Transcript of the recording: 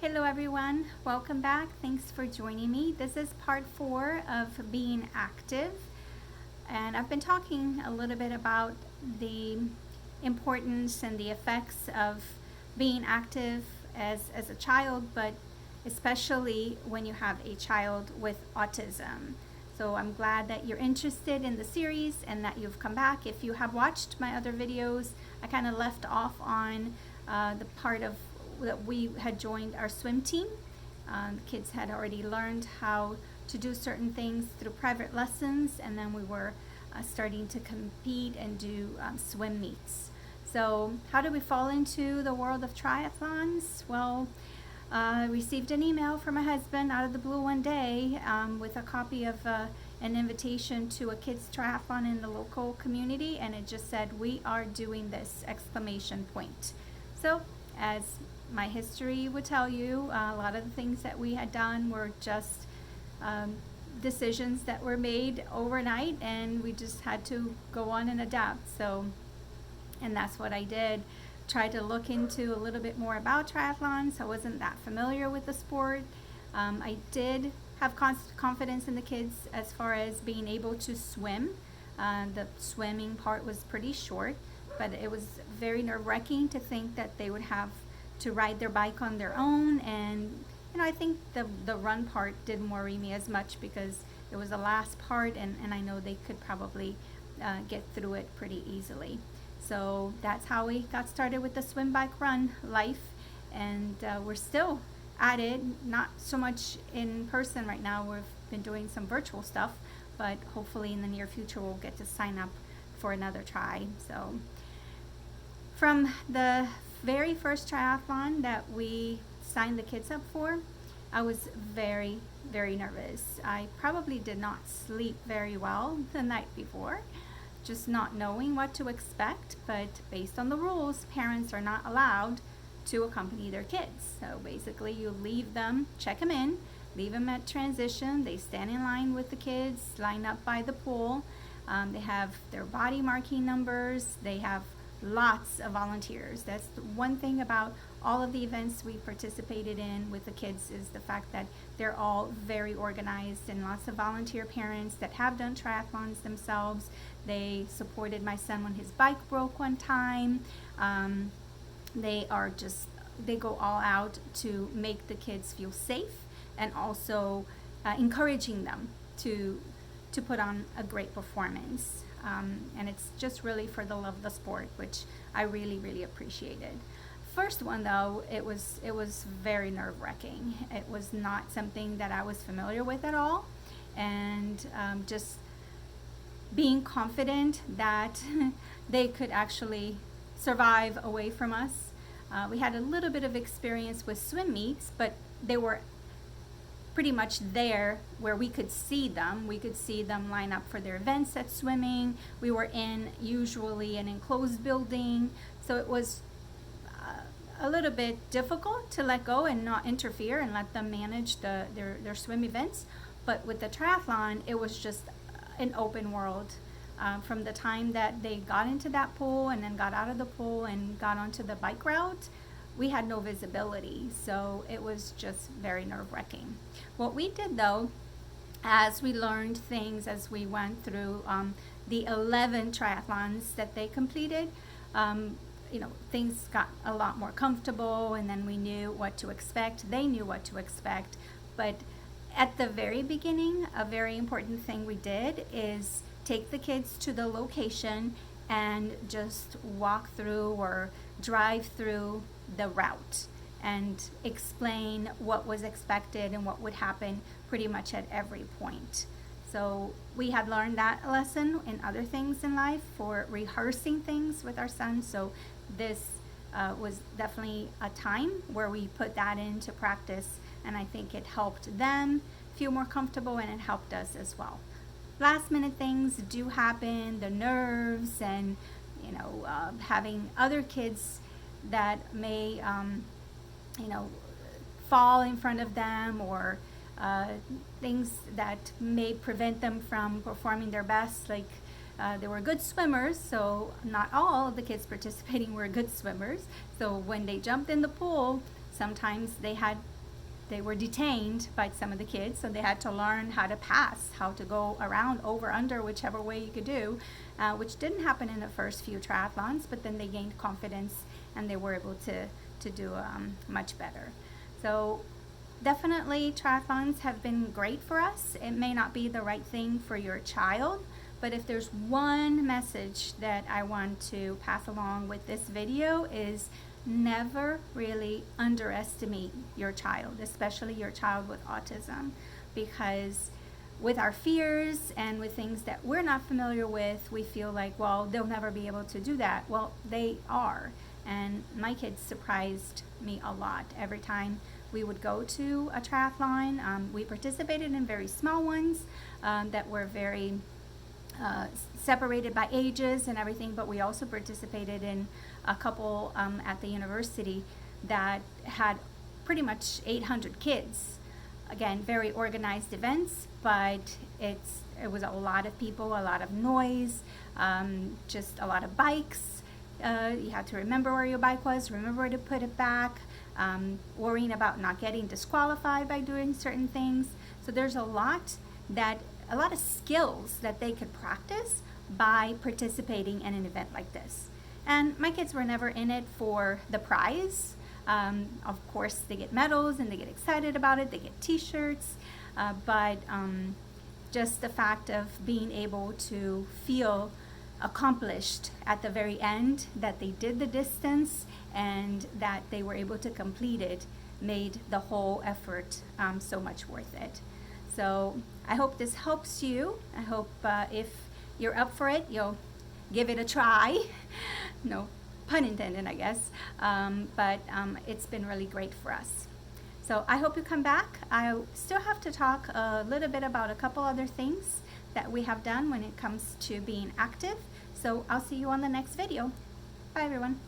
Hello everyone, welcome back. Thanks for joining me. This is part 4 of being active, and I've been talking a little bit about the importance and the effects of being active as a child, but especially when you have a child with autism. So I'm glad that you're interested in the series and that you've come back. If you have watched my other videos, I kind of left off on the part of that we had joined our swim team. The kids had already learned how to do certain things through private lessons, and then we were starting to compete and do swim meets. So how did we fall into the world of triathlons? Well, I received an email from my husband out of the blue one day with a copy of an invitation to a kids triathlon in the local community, and it just said, "We are doing this!" exclamation point. So as my history would tell you, a lot of the things that we had done were just decisions that were made overnight, and we just had to go on and adapt. And that's what I did. Tried to look into a little bit more about triathlons. I wasn't that familiar with the sport. I did have confidence in the kids as far as being able to swim. The swimming part was pretty short, but it was very nerve-wracking to think that they would have to ride their bike on their own. And I think the run part didn't worry me as much because it was the last part, and I know they could probably get through it pretty easily. So that's how we got started with the swim, bike, run life, and we're still at it. Not so much in person right now. We've been doing some virtual stuff, but hopefully in the near future we'll get to sign up for another try. So from the very first triathlon that we signed the kids up for, I was very, very nervous. I probably did not sleep very well the night before, just not knowing what to expect. But based on the rules, parents are not allowed to accompany their kids. So basically you leave them, check them in, leave them at transition. They stand in line with the kids, line up by the pool. They have their body marking numbers. They have lots of volunteers. That's the one thing about all of the events we participated in with the kids, is the fact that they're all very organized, and lots of volunteer parents that have done triathlons themselves. They supported my son when his bike broke one time. They go all out to make the kids feel safe, and also encouraging them to put on a great performance. And it's just really for the love of the sport, which I really, really appreciated. First one though, it was very nerve-wracking. It was not something that I was familiar with at all, and just being confident that they could actually survive away from us. We had a little bit of experience with swim meets, but they were pretty much there where we could see them. We could see them line up for their events at swimming. We were in usually an enclosed building, so it was a little bit difficult to let go and not interfere and let them manage their swim events. But with the triathlon, it was just an open world. From the time that they got into that pool and then got out of the pool and got onto the bike route, we had no visibility, so it was just very nerve-wracking. What we did though, as we learned things as we went through the 11 triathlons that they completed, things got a lot more comfortable, and then we knew what to expect. They knew what to expect. But at the very beginning, a very important thing we did is take the kids to the location and just walk through or drive through the route and explain what was expected and what would happen pretty much at every point. So we had learned that lesson in other things in life for rehearsing things with our son. So this was definitely a time where we put that into practice, and I think it helped them feel more comfortable, and it helped us as well. Last minute things do happen, the nerves, and having other kids that may fall in front of them, or things that may prevent them from performing their best. Like they were good swimmers, so not all of the kids participating were good swimmers. So when they jumped in the pool, sometimes they had they were detained by some of the kids, so they had to learn how to pass, how to go around, over, under, whichever way you could do, which didn't happen in the first few triathlons, but then they gained confidence and they were able to do much better. So definitely triathlons have been great for us. It may not be the right thing for your child, but if there's one message that I want to pass along with this video is never really underestimate your child, especially your child with autism, because with our fears and with things that we're not familiar with, we feel like, well, they'll never be able to do that. Well, they are. And my kids surprised me a lot. Every time we would go to a triathlon, we participated in very small ones that were very separated by ages and everything, but we also participated in a couple at the university that had pretty much 800 kids. Again, very organized events, but it was a lot of people, a lot of noise, just a lot of bikes. You had to remember where your bike was, remember where to put it back, worrying about not getting disqualified by doing certain things. So there's a lot of skills that they could practice by participating in an event like this. And my kids were never in it for the prize. Of course, they get medals and they get excited about it, they get t-shirts, but just the fact of being able to feel accomplished at the very end, that they did the distance and that they were able to complete it, made the whole effort so much worth it. So I hope this helps you. I hope if you're up for it, you'll give it a try. No pun intended, I guess. But it's been really great for us. So I hope you come back. I still have to talk a little bit about a couple other things that we have done when it comes to being active. So I'll see you on the next video. Bye everyone.